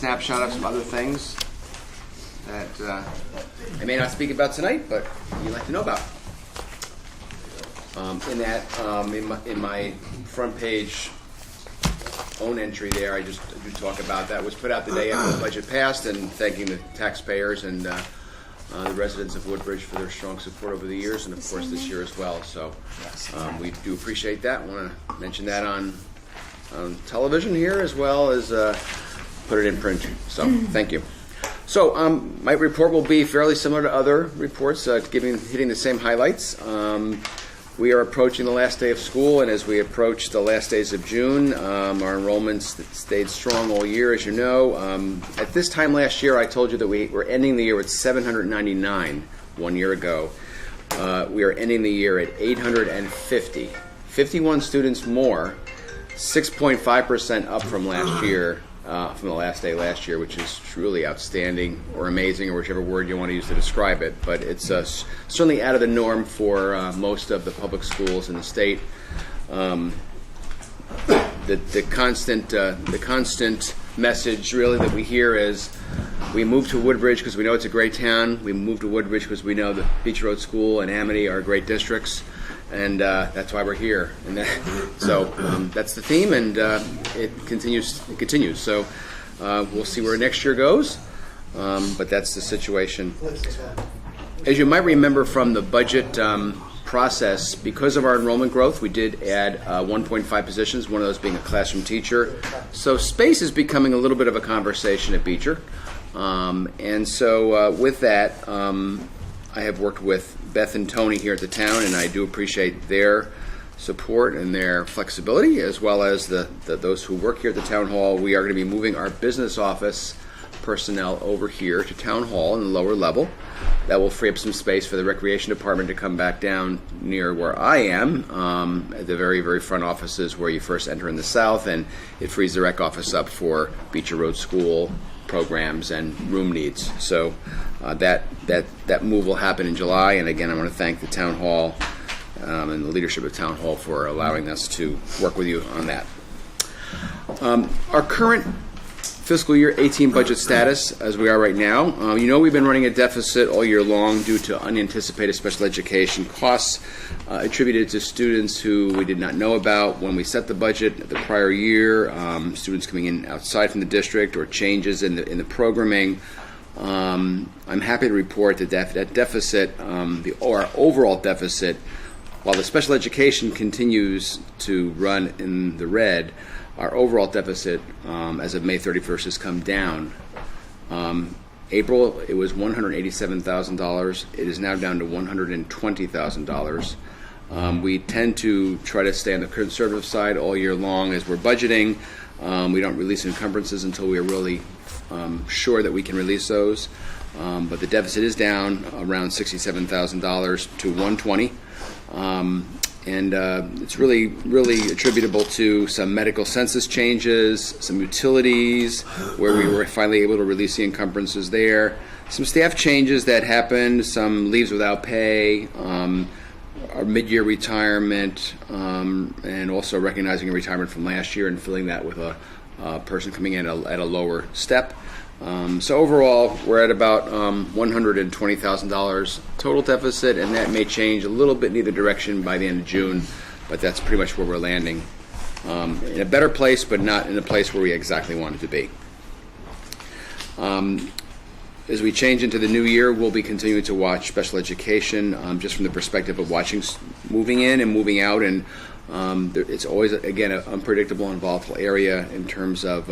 snapshot of some other things that I may not speak about tonight, but you'd like to know about. In my front page own entry there, I just do talk about that was put out the day after the budget passed, and thanking the taxpayers and the residents of Woodbridge for their strong support over the years, and of course this year as well. So we do appreciate that. I want to mention that on television here as well as put it in print. So thank you. So my report will be fairly similar to other reports, hitting the same highlights. We are approaching the last day of school, and as we approach the last days of June, our enrollments stayed strong all year, as you know. At this time last year, I told you that we were ending the year with 799 1 year ago. We are ending the year at 850. 51 students more, 6.5% up from last year, from the last day last year, which is truly outstanding or amazing, or whichever word you want to use to describe it. But it's certainly out of the norm for most of the public schools in the state. The constant message really that we hear is we move to Woodbridge because we know it's a great town. We move to Woodbridge because we know that Beach Road School and Amity are great districts. And that's why we're here. And that's the theme, and it continues. So we'll see where next year goes, but that's the situation. As you might remember from the budget process, because of our enrollment growth, we did add 1.5 positions, one of those being a classroom teacher. So space is becoming a little bit of a conversation at Beecher. And so with that, I have worked with Beth and Tony here at the town, and I do appreciate their support and their flexibility, as well as those who work here at the town hall. We are going to be moving our business office personnel over here to town hall in the lower level. That will free up some space for the recreation department to come back down near where I am, at the very, very front offices where you first enter in the south, and it frees the rec office up for Beecher Road School programs and room needs. So that move will happen in July, and again I want to thank the town hall and the leadership of town hall for allowing us to work with you on that. Our current fiscal year 18 budget status as we are right now, we've been running a deficit all year long due to unanticipated special education costs attributed to students who we did not know about when we set the budget the prior year, students coming in outside from the district, or changes in the programming. I'm happy to report that that deficit, our overall deficit, while the special education continues to run in the red, our overall deficit as of May 31st has come down. April, it was $187,000. It is now down to $120,000. We tend to try to stay on the conservative side all year long as we're budgeting. We don't release encumbrances until we are really sure that we can release those. But the deficit is down around $67,000 to $120,000. And it's really, really attributable to some medical census changes, some utilities, where we were finally able to release the encumbrances there, some staff changes that happened, some leaves without pay, our mid-year retirement, and also recognizing a retirement from last year and filling that with a person coming in at a lower step. So overall, we're at about $120,000 total deficit, and that may change a little bit in either direction by the end of June, but that's pretty much where we're landing. In a better place, but not in a place where we exactly wanted to be. As we change into the new year, we'll be continuing to watch special education just from the perspective of watching moving in and moving out, and it's always, again, an unpredictable and volatile area in terms of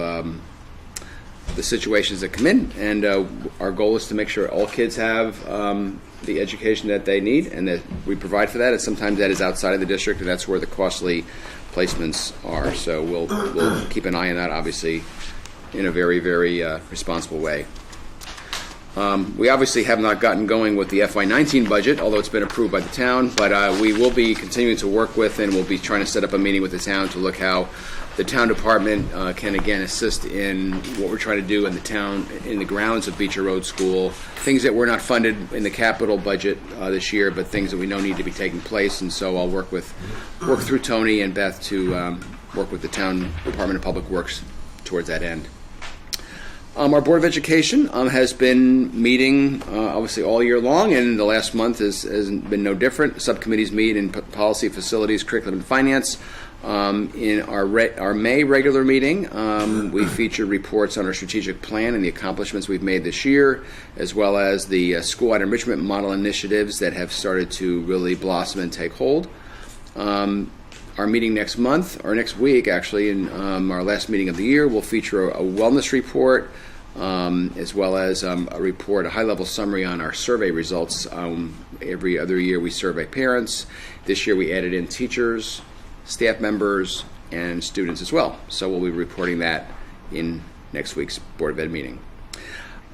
the situations that come in, and our goal is to make sure all kids have the education that they need and that we provide for that, and sometimes that is outside of the district, and that's where the costly placements are. So we'll keep an eye on that, obviously, in a very, very responsible way. We obviously have not gotten going with the FY19 budget, although it's been approved by the town, but we will be continuing to work with, and we'll be trying to set up a meeting with the town to look how the town department can again assist in what we're trying to do in the town, in the grounds of Beecher Road School, things that were not funded in the capital budget this year, but things that we know need to be taking place. And so I'll work through Tony and Beth to work with the town Department of Public Works towards that end. Our Board of Education has been meeting obviously all year long, and the last month has been no different. Subcommittees meet in policy, facilities, curriculum, and finance. In our May regular meeting, we feature reports on our strategic plan and the accomplishments we've made this year, as well as the school-wide enrichment model initiatives that have started to really blossom and take hold. Our meeting next month, or next week actually, in our last meeting of the year, will feature a wellness report, as well as a report, a high-level summary on our survey results. Every other year we survey parents. This year we added in teachers, staff members, and students as well. So we'll be reporting that in next week's Board of Ed meeting.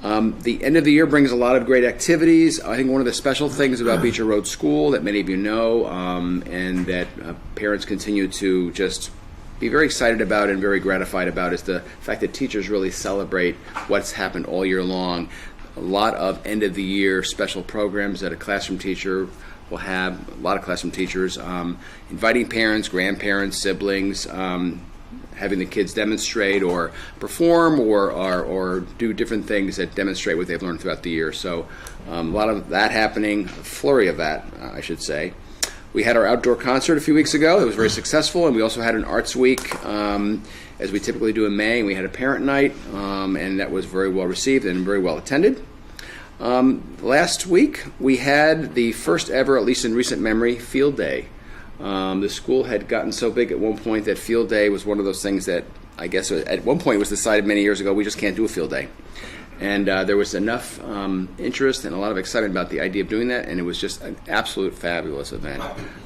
The end of the year brings a lot of great activities. I think one of the special things about Beecher Road School that many of you know, and that parents continue to just be very excited about and very gratified about, is the fact that teachers really celebrate what's happened all year long. A lot of end of the year special programs that a classroom teacher will have, a lot of classroom teachers, inviting parents, grandparents, siblings, having the kids demonstrate or perform or do different things that demonstrate what they've learned throughout the year. So a lot of that happening, a flurry of that, I should say. We had our outdoor concert a few weeks ago. It was very successful, and we also had an arts week, as we typically do in May, and we had a parent night, and that was very well received and very well attended. Last week, we had the first ever, at least in recent memory, field day. The school had gotten so big at one point that field day was one of those things that I guess at one point was decided many years ago, we just can't do a field day. And there was enough interest and a lot of excitement about the idea of doing that, and it was just an absolute fabulous event.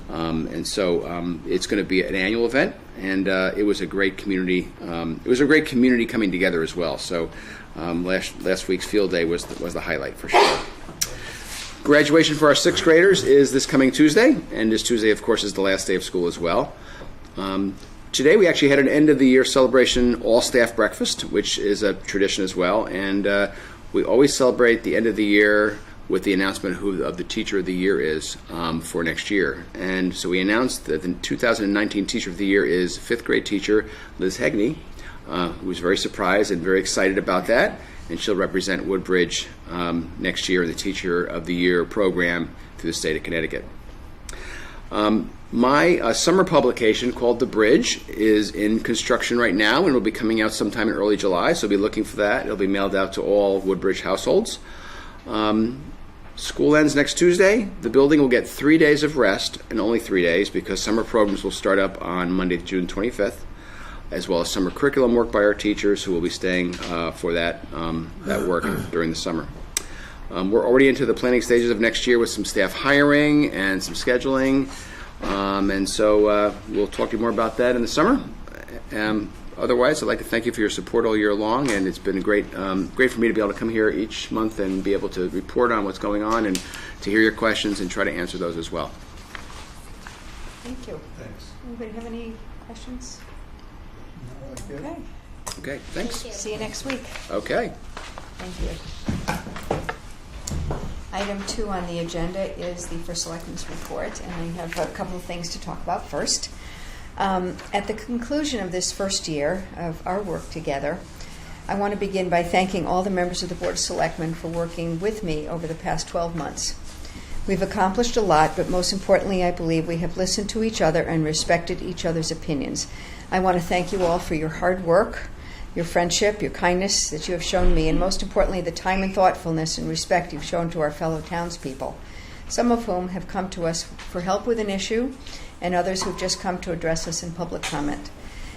And so it's going to be an annual event, and it was a great community. It was a great community coming together as well. So last week's field day was the highlight for sure. Graduation for our sixth graders is this coming Tuesday, and this Tuesday, of course, is the last day of school as well. Today we actually had an end-of-the-year celebration all-staff breakfast, which is a tradition as well, and we always celebrate the end of the year with the announcement who of the Teacher of the Year is for next year. And so we announced that the 2019 Teacher of the Year is fifth grade teacher Liz Hegney, who was very surprised and very excited about that, and she'll represent Woodbridge next year in the Teacher of the Year program through the state of Connecticut. My summer publication called The Bridge is in construction right now and will be coming out sometime in early July, so be looking for that. It'll be mailed out to all Woodbridge households. School ends next Tuesday. The building will get 3 days of rest, and only 3 days, because summer programs will start up on Monday, June 25th, as well as summer curriculum work by our teachers who will be staying for that work during the summer. We're already into the planning stages of next year with some staff hiring and some scheduling, and so we'll talk to you more about that in the summer. Otherwise, I'd like to thank you for your support all year long, and it's been great for me to be able to come here each month and be able to report on what's going on and to hear your questions and try to answer those as well. Thank you. Thanks. Anybody have any questions? No, Okay. Okay, thanks. See you next week. Okay. Thank you. Item 2 on the agenda is the First Selectmen's report, and I have a couple of things to talk about first. At the conclusion of this first year of our work together, I want to begin by thanking all the members of the Board of Selectmen for working with me over the past 12 months. We've accomplished a lot, but most importantly, I believe we have listened to each other and respected each other's opinions. I want to thank you all for your hard work, your friendship, your kindness that you have shown me, and most importantly, the time and thoughtfulness and respect you've shown to our fellow townspeople, some of whom have come to us for help with an issue, and others who've just come to address us in public comment.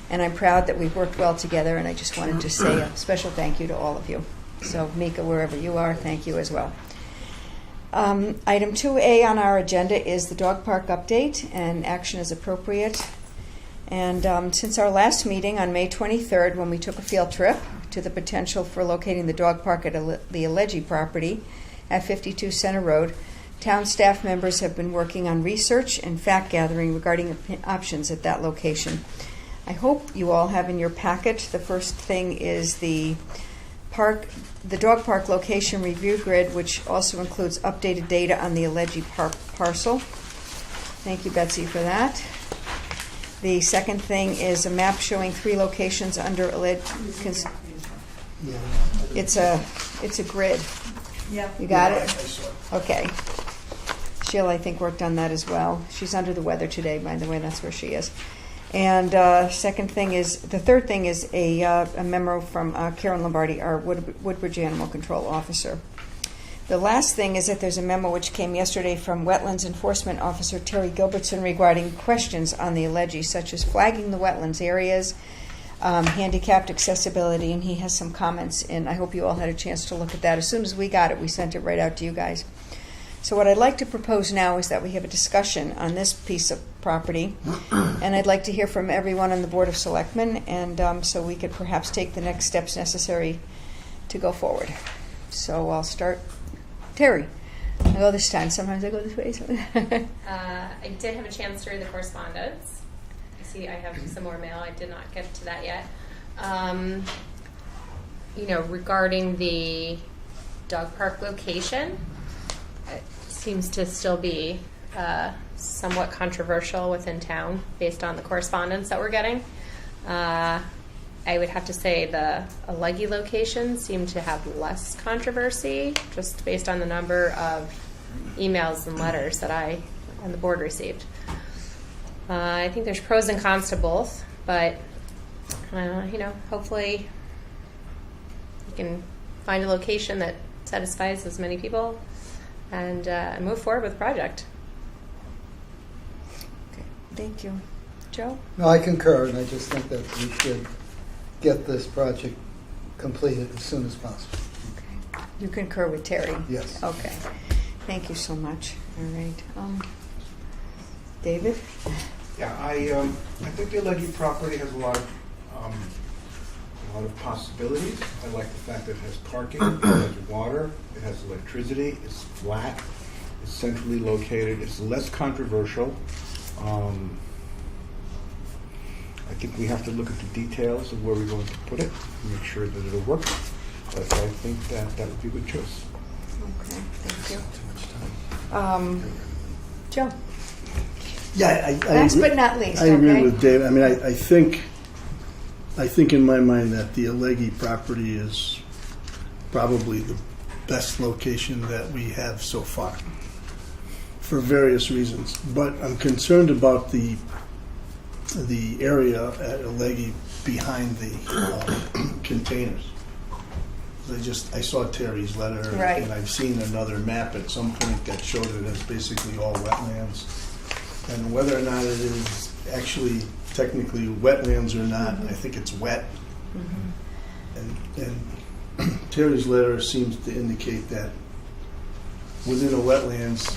And I'm proud that we've worked well together, and I just wanted to say a special thank you to all of you. So, Mika, wherever you are, thank you as well. Item 2A on our agenda is the dog park update, and action is appropriate. And since our last meeting on May 23rd, when we took a field trip to the potential for locating the dog park at the Alleghi property at 52 Center Road, town staff members have been working on research and fact gathering regarding options at that location. I hope you all have in your packet, the first thing is the dog park location review grid, which also includes updated data on the Alleghi parcel. Thank you, Betsy, for that. The second thing is a map showing 3 locations under Alleghi. Yeah, It's a grid. Yep. You got I it? saw it. Okay. Sheila, I think, worked on that as well. She's under the weather today, by the way. That's where she is. And the third thing is a memo from Karen Lombardi, our Woodbridge Animal Control Officer. The last thing is that there's a memo which came yesterday from Wetlands Enforcement Officer Terry Gilbertson regarding questions on the allegee, such as flagging the wetlands areas, handicapped accessibility, and he has some comments, and I hope you all had a chance to look at that. As soon as we got it, we sent it right out to you guys. So what I'd like to propose now is that we have a discussion on this piece of property, and I'd like to hear from everyone on the Board of Selectmen, and so we could perhaps take the next steps necessary to go forward. So I'll start. Terry, I go this time. Sometimes I go this way. I did have a chance to read the correspondence. I see I have some more mail. I did not get to that yet. Regarding the dog park location, it seems to still be somewhat controversial within town based on the correspondence that we're getting. I would have to say the Alleghe location seemed to have less controversy, just based on the number of emails and letters that I and the board received. I think there's pros and cons to both, but hopefully you can find a location that satisfies as many people and move forward with the project. Okay, thank you. Joe? No, I concur, and I just think that we should get this project completed as soon as possible. Okay. You concur with Terry? Yes. Okay. Thank you so much. All right. David? Yeah, I think the Alleghe property has a lot of possibilities. I like the fact that it has parking, it has water, it has electricity, it's flat, it's centrally located, it's less controversial. I think we have to look at the details of where we're going to put it and make sure that it'll work. But I think that would be a good choice. Okay, thank you. Joe? Yeah, I Last agree, but not least, I agree okay? with Dave. I mean, I think in my mind that the Alleghe property is probably the best location that we have so far for various reasons. But I'm concerned about the area at Alleghe behind the containers. I saw Terry's letter, Right. and I've seen another map at some point that showed it as basically all wetlands. And whether or not it is actually technically wetlands or not, I think it's wet. And Terry's letter seems to indicate that within a wetlands,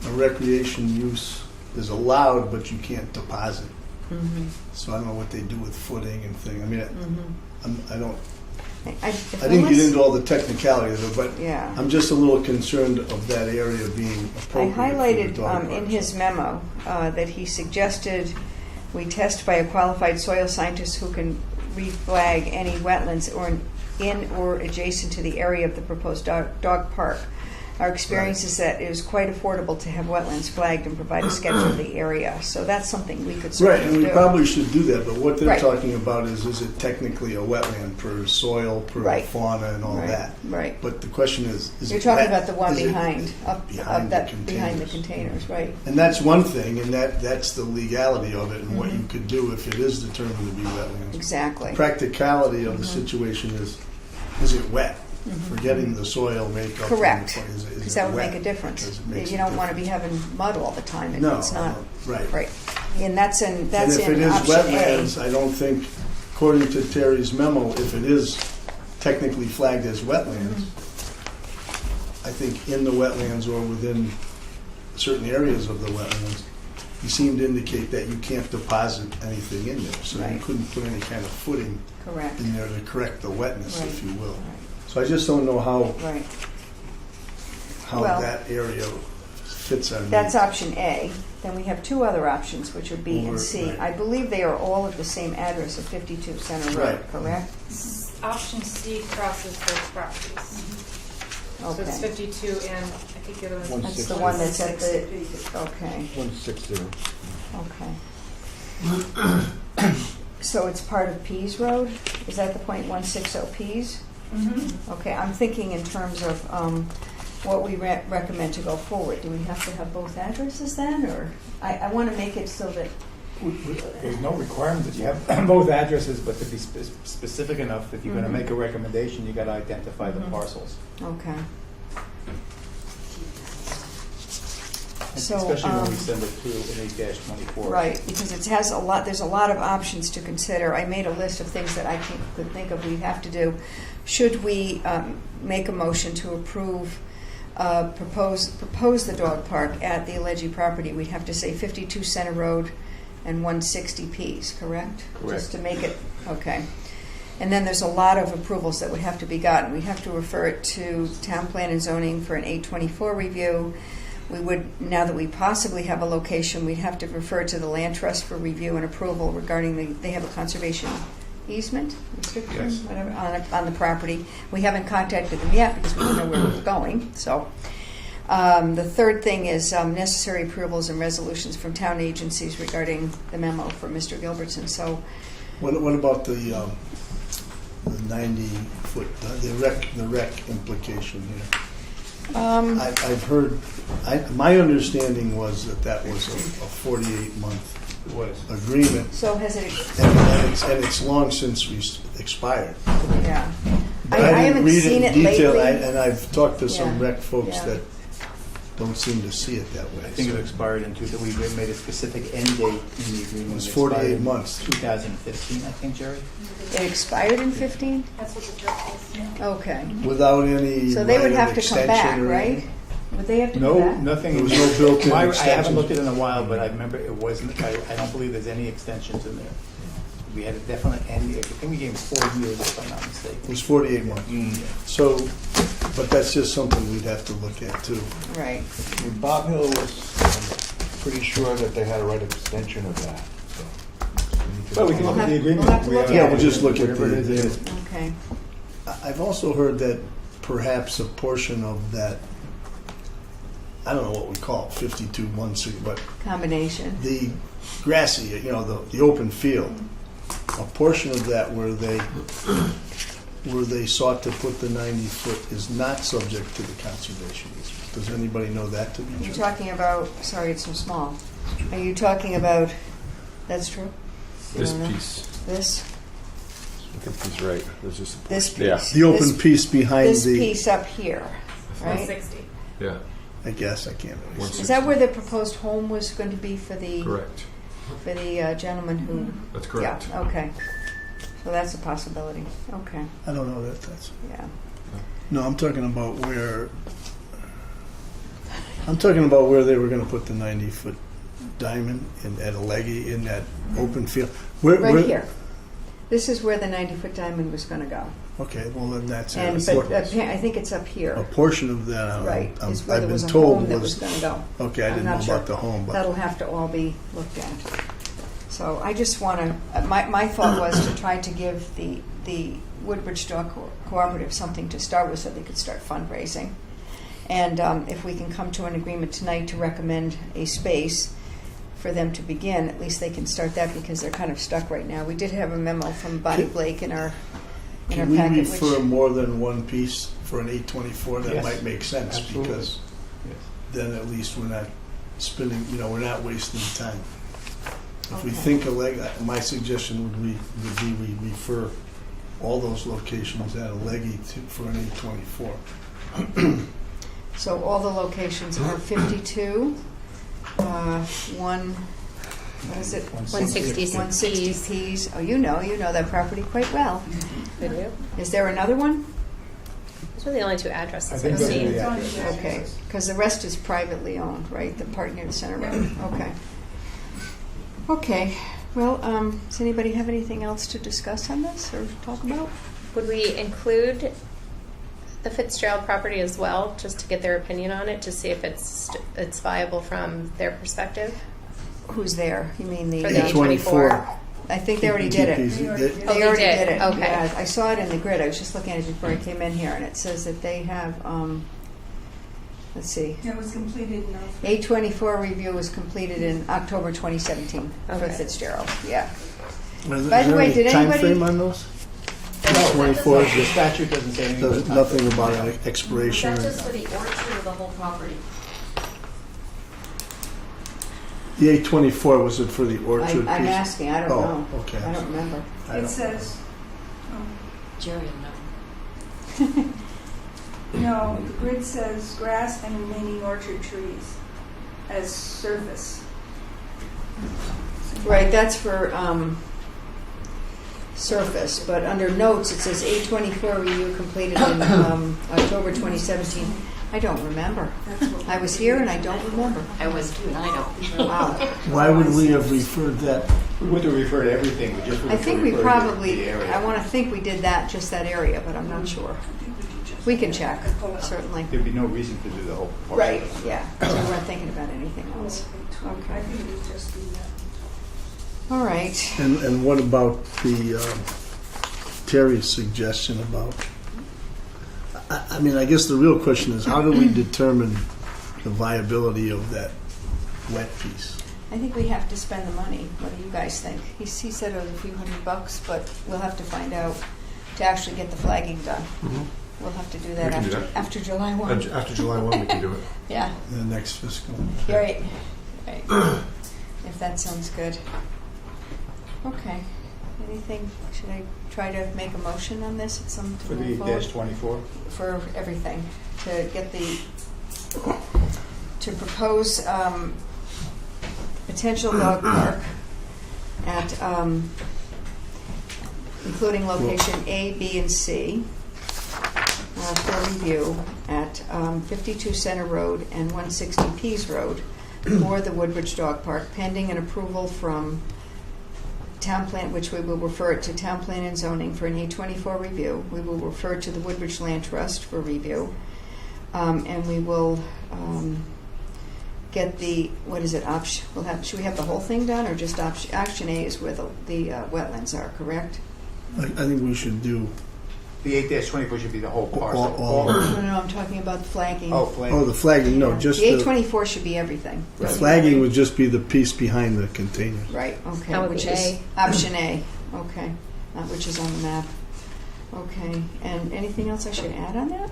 a recreation use is allowed, but you can't deposit. So I don't know what they do with footing and thing. I mean, I didn't get into all the technicalities of it, but Yeah. I'm just a little concerned of that area being I appropriate. highlighted for the dog in parks. his memo that he suggested we test by a qualified soil scientist who can reflag any wetlands or in or adjacent to the area of the proposed dog park. Our experience is that it is quite affordable to have wetlands flagged and provide a sketch of the area. So that's something we could Right, certainly and we do. probably should do that, but what they're Right. talking about is it technically a wetland per soil, per Right. fauna and all Right, that? right. But the question is You're it talking wet? about the one Is it behind, behind behind the containers, right? And that's one thing, and that's the legality of it and what you could do if it is determined to be wetlands. Exactly. Practicality of the situation is it wet? Forgetting the soil makeup. and Correct. is Because it that would wet? make a difference. Because it makes You a don't want to difference. be having mud all the time if No, it's not. no, right. Right. And that's in And if it is option wetlands, A. I don't think, according to Terry's memo, if it is technically flagged as wetlands, I think in the wetlands or within certain areas of the wetlands, he seemed to indicate that you can't deposit anything in there. So you Right. couldn't put any kind of footing Correct. in there to correct the wetness, Right. if you will. Right. So I just don't know how Right. Well, that area fits on. That's option A. Then we have two other options, which are B and Or- C. right. I believe they are all at the same address of 52 Center Road, Right. correct? Option C crosses both properties. So it's Okay. 52 and I think the other one's... That's the one that's at the, okay, 160. okay. So it's part of Pease Road? Is that the .160 Pease? Okay, I'm thinking in terms of what we recommend to go forward. Do we have to have both addresses then, or I want to make it so that There's no requirement that you have both addresses, but to be specific enough, if you're going to make a recommendation, you got to identify the parcels. okay. So, Especially when we send it to an 8-24. right, because it has a lot. There's a lot of options to consider. I made a list of things that I could think of we have to do. Should we make a motion to approve? Propose the dog park at the Alleghi property, we'd have to say 52 Center Road and 160 Ps, correct? Correct. Just to make it, okay. And then there's a lot of approvals that would have to be gotten. We have to refer it to Town Plan and Zoning for an 824 review. We would, now that we possibly have a location, we'd have to refer it to the Land Trust for review and approval regarding they have a conservation easement, restriction, Yes. whatever, on the property. We haven't contacted them yet because we don't know where we're going. So the third thing is necessary approvals and resolutions from town agencies regarding the memo for Mr. Gilbertson. So What about the 90-foot, the rec implication here? I've heard, my understanding was that was a 48-month It was. agreement, so has it, and it's long since expired. yeah. But I didn't haven't read seen in it detail, lately. and I've talked to some Yeah. rec folks Yeah. that don't seem to see it that way. I think it expired in that we made a specific end date in the agreement. It was It 48 expired in months. 2015, I think, Jerry. It expired in 15? That's what the first is. Okay. Without any So they would right of have to come back, extension or right? anything? Would they have to No, come back? nothing. There was no built-in I extension. haven't looked at it in a while, but I remember it wasn't, I don't believe there's any extensions in there. We had a definite end, I think we gave them 4 years, if I'm not mistaken. It was 48 months. So, but that's just something we'd have to look at too. Right. Bob Hill was pretty sure that they had a right of extension of that. So Well, we can look at the agreement. We'll have to look Yeah, at we'll it. just look at Whatever it the is. Okay. I've also heard that perhaps a portion of that, I don't know what we call it, 52-160, but Combination. the grassy, the open field, a portion of that where they sought to put the 90-foot is not subject to the conservation easement. Does anybody know that to be You're true? talking about, sorry, it's so small. Are you talking about, that's true? You This don't know? piece. This? I think he's right. There's just a This Yeah. piece? The open This- piece behind This the, piece up here, right? 160. Yeah, I guess, I can't really see. Is that where the proposed home was going to be for the correct. Gentleman who? That's correct. Yeah, okay. So that's a possibility. Okay, I don't know that that's, yeah. no, I'm talking about where they were gonna put the 90-foot diamond at Alleghi in that open field. Where- Right here. This is where the 90-foot diamond was going to go. Okay, well then that's And it. but I think it's up A here, portion of that, I don't know, right? Is where I've there been was a told home that was was, going to go. okay, I I'm didn't not know sure. about the home, but That'll have to all be looked at. So I just want to, my thought was to try to give the Woodbridge Dog Cooperative something to start with so they could start fundraising. And if we can come to an agreement tonight to recommend a space for them to begin, at least they can start that because they're kind of stuck right now. We did have a memo from Bonnie Blake in our can we packet, refer which, more than one piece for an 824? That Yes. might make sense, Absolutely. because Yes. then at least we're not spending, we're not wasting time. If we Okay. think my suggestion would be we refer all those locations at Alleghi for an 824. so all the locations are 52, what is it? 160 160 Ps. Oh, you know that property quite well. Did you? Is there another one? Those are the only two I addresses think I've those are seen. the addresses. Okay, because the rest is privately owned, right? The part near the center road. Okay. Okay. Well, does anybody have anything else to discuss on this or talk about? Would we include the Fitzgerald property as well, just to get their opinion on it, to see if it's viable from their perspective? Who's there? You mean the? For the 824. I think they already did it. Oh, They they already did? did it. Okay. Yeah, I saw it in the grid. I was just looking at it before I came in here, and it says that they have. Let's see. It was completed in 824 review was completed in October 2017 for Okay. Fitzgerald. Yeah. Is By the there way, any did time anybody- frame on those? No, 24 the statute doesn't say anything. There's about nothing that. about an expiration. That's just for the orchard or the whole property? The 824, was it for the orchard piece? I'm asking, I don't Oh, know. okay. I don't remember. I don't- It says, Jerry will know. no, the grid says grass and remaining orchard trees as surface. Right, that's for surface, but under notes, it says 824 review completed in October 2017. I don't remember. That's what I was here and I don't remember. I was too, and I don't. Wow. Why would we have referred that? We wouldn't refer to everything, we just would I think we refer to probably, the area. I want to think we did that, just that area, but I'm not sure. We can check, certainly. There'd be no reason to do the whole parcel. Right, yeah, so we weren't thinking about anything else. I think it would just be that. All right. And what about the Terry's suggestion about? I mean, I guess the real question is, how do we determine the viability of that wet piece? I think we have to spend the money. What do you guys think? He said it was a few $100, but we'll have to find out to actually get the flagging done. We'll have to do that We can do after that. after July 1. After July 1, we can do it. Yeah, In the next fiscal? right. If that sounds good. Okay. Anything, should I try to make a motion on this at some For point the forward? dash 24? For everything, to get to propose potential dog park at, including location A, B, and C for review at 52 Center Road and 160 Pease Road for the Woodbridge Dog Park, pending an approval from Town Plan, which we will refer to Town Plan and Zoning for an A24 review. We will refer to the Woodbridge Land Trust for review. And we will get the, what is it, option, should we have the whole thing done, or just option A is where the wetlands are, correct? I think we should do, The 8-24 should be the whole parcel. All- No, I'm talking about the flagging. Oh, flag. oh, the flagging, no, just The the A24 should be everything. flagging would just be the piece behind the container. Right, okay. That would Which be is A. option A, okay, which is on the map. Okay, and anything else I should add on that?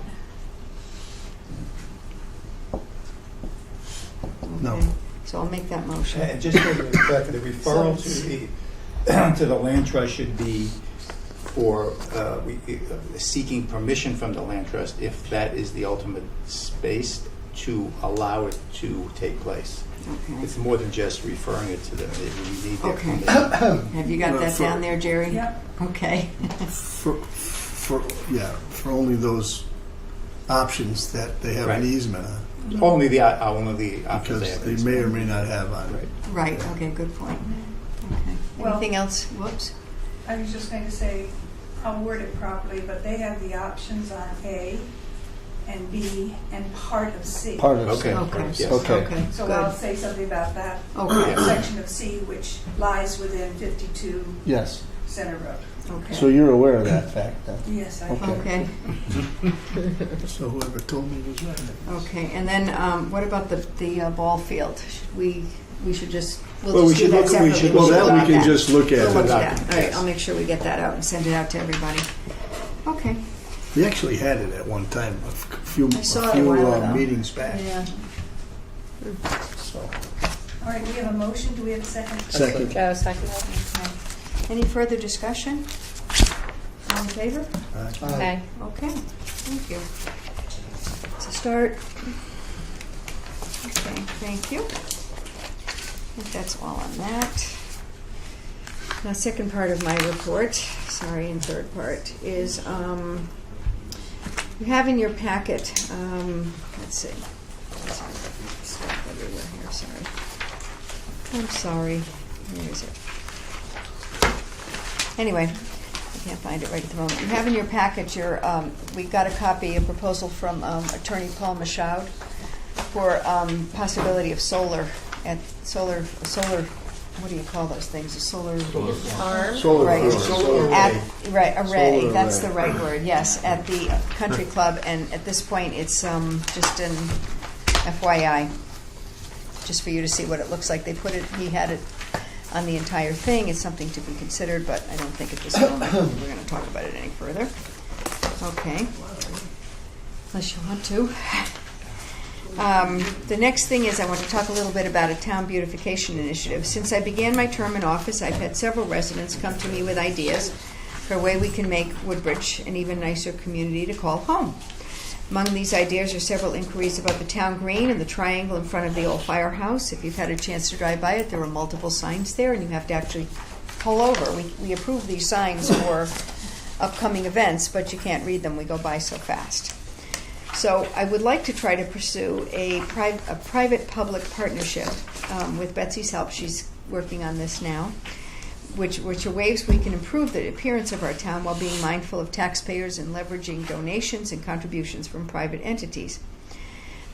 No. Okay, so I'll make that motion. And just for the fact, the referral to the land trust should be for seeking permission from the land trust, if that is the ultimate space, to allow it to take place. Okay. It's more than just referring it to them. We need their Okay. permission. Have you got that down there, Jerry? Yep. Okay. For only those options that they have Right. an easement on, Only the options they because have. they may or may not have on it. Right, okay, good point. Okay. Well- Anything else? Whoops. I was just going to say, I'll word it properly, but they have the options on A and B and part of C. Part of Okay. Okay. Yes. Okay. Okay, So I'll good. say something about that Okay. section of C, which lies within 52 Yes. Center Road. Okay. So you're aware of that fact then? Yes, I Okay. Okay, So whoever told me was right. okay. And then what about the ball field? Should we should just, Well, we'll we just do should that look- we separately. should Well, We'll that look we at can that. just look We'll at. look it. at that. All right, I'll make sure we get that out and send it out to everybody. Okay. We actually had it at one time, a few I saw it a while ago. meetings back. Yeah. So, All right, we have a motion. Do we have a second? second. Joe, second. Okay. Any further discussion? All in favor? Okay. Okay, thank you. It's a start. Okay, thank you. I think that's all on that. Now, second part of my report, sorry, and third part, is you have in your packet, let's see. Stuff everywhere here, sorry. I'm sorry. Where is it? Anyway, I can't find it right at the moment. You have in your packet we got a copy, a proposal from Attorney Paul Michaud for possibility of solar, what do you call those things? A solar Farm. Solar right. farm. Right, array. Solar That's array. the right word. Yes, at the country club, and at this point, it's just an FYI, just for you to see what it looks like. They put it. He had it on the entire thing. It's something to be considered, but I don't think at this moment we're going to talk about it any further. Okay. Unless you want to. The next thing is I want to talk a little bit about a town beautification initiative. Since I began my term in office, I've had several residents come to me with ideas for a way we can make Woodbridge an even nicer community to call home. Among these ideas are several inquiries about the town green and the triangle in front of the old firehouse. If you've had a chance to drive by it, there are multiple signs there, and you have to actually pull over. We approve these signs for upcoming events, but you can't read them. We go by so fast. So I would like to try to pursue a private-public partnership with Betsy's help. She's working on this now, which are ways we can improve the appearance of our town while being mindful of taxpayers and leveraging donations and contributions from private entities.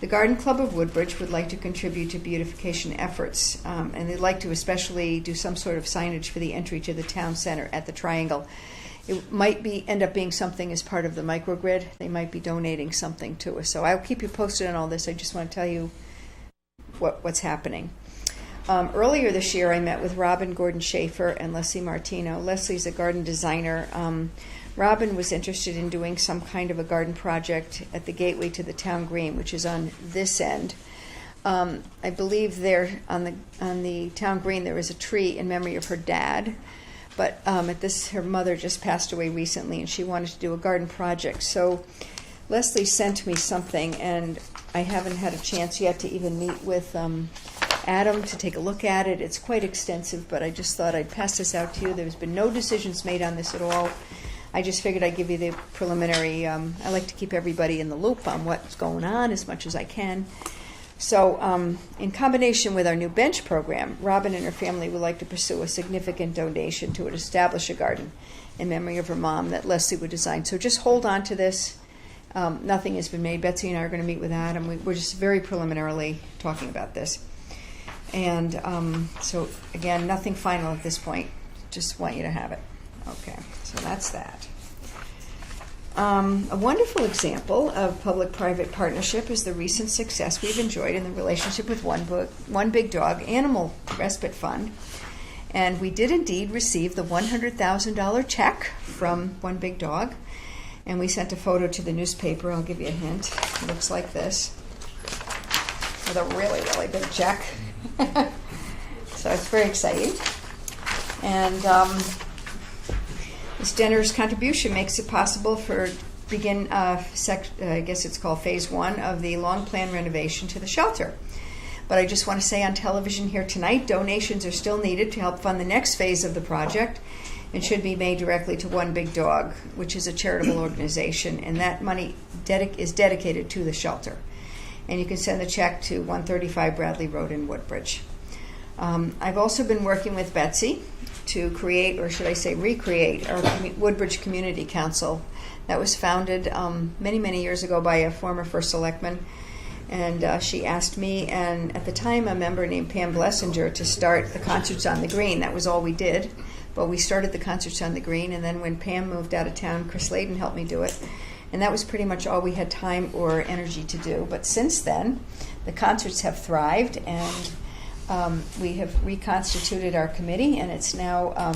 The Garden Club of Woodbridge would like to contribute to beautification efforts, and they'd like to especially do some sort of signage for the entry to the town center at the Triangle. It might end up being something as part of the microgrid. They might be donating something to us. So I'll keep you posted on all this. I just want to tell you what's happening. Earlier this year, I met with Robin Gordon-Schaefer and Leslie Martino. Leslie's a garden designer. Robin was interested in doing some kind of a garden project at the gateway to the town green, which is on this end. I believe there on the town green there is a tree in memory of her dad. But her mother just passed away recently, and she wanted to do a garden project. So Leslie sent me something, and I haven't had a chance yet to even meet with Adam to take a look at it. It's quite extensive, but I just thought I'd pass this out to you. There's been no decisions made on this at all. I just figured I'd give you the preliminary. I like to keep everybody in the loop on what's going on as much as I can. So in combination with our new bench program, Robin and her family would like to pursue a significant donation to establish a garden in memory of her mom that Leslie would design. So just hold on to this. Nothing has been made. Betsy and I are going to meet with Adam. We're just very preliminarily talking about this. And so, again, nothing final at this point. Just want you to have it. Okay, so that's that. A wonderful example of public-private partnership is the recent success we've enjoyed in the relationship with One Big Dog Animal Respite Fund. And we did indeed receive the $100,000 check from One Big Dog. And we sent a photo to the newspaper. I'll give you a hint. It looks like this. With a really, really big check. So it's very exciting. And this generous contribution makes it possible for I guess it's called phase 1 of the long-planned renovation to the shelter. But I just want to say on television here tonight, donations are still needed to help fund the next phase of the project and should be made directly to One Big Dog, which is a charitable organization, and that money is dedicated to the shelter. And you can send the check to 135 Bradley Road in Woodbridge. I've also been working with Betsy to create, or should I say recreate, our Woodbridge Community Council that was founded many, many years ago by a former first selectman. And she asked me, and at the time a member named Pam Blessinger, to start the Concerts on the Green. That was all we did. But we started the Concerts on the Green, and then when Pam moved out of town, Chris Layden helped me do it. And that was pretty much all we had time or energy to do. But since then, the concerts have thrived, and we have reconstituted our committee, and it's now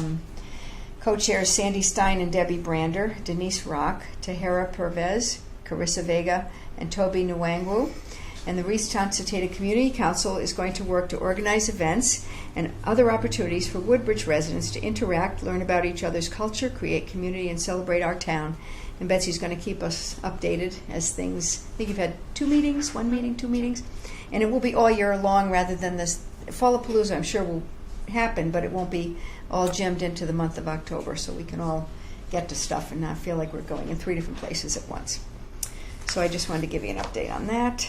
co-chairs Sandy Stein and Debbie Brander, Denise Rock, Tahara Pervez, Carissa Vega, and Toby Nwangwu. And the reconstituted Community Council is going to work to organize events and other opportunities for Woodbridge residents to interact, learn about each other's culture, create community, and celebrate our town. And Betsy's going to keep us updated as things. I think you've had 2 meetings, 1 meeting, 2 meetings. And it will be all year long rather than this. Fallapalooza, I'm sure, will happen, but it won't be all jammed into the month of October, so we can all get to stuff and not feel like we're going in 3 different places at once. So I just wanted to give you an update on that.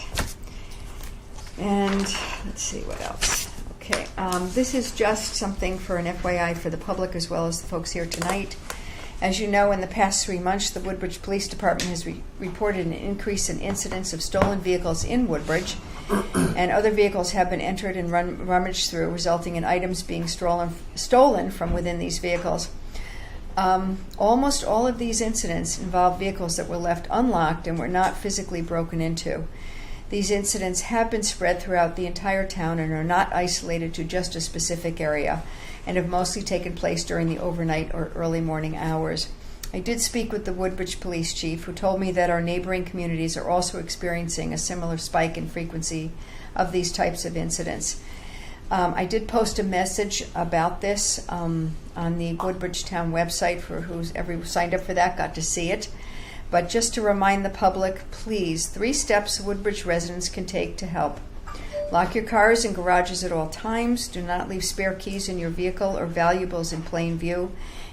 And let's see what else. Okay, this is just something for an FYI for the public as well as the folks here tonight. As you know, in the past 3 months, the Woodbridge Police Department has reported an increase in incidents of stolen vehicles in Woodbridge, and other vehicles have been entered and rummaged through, resulting in items being stolen from within these vehicles. Almost all of these incidents involve vehicles that were left unlocked and were not physically broken into. These incidents have been spread throughout the entire town and are not isolated to just a specific area, and have mostly taken place during the overnight or early morning hours. I did speak with the Woodbridge Police Chief, who told me that our neighboring communities are also experiencing a similar spike in frequency of these types of incidents. I did post a message about this on the Woodbridge Town website for who's ever signed up for that, got to see it. But just to remind the public, please, 3 steps Woodbridge residents can take to help. Lock your cars and garages at all times. Do not leave spare keys in your vehicle or valuables in plain view.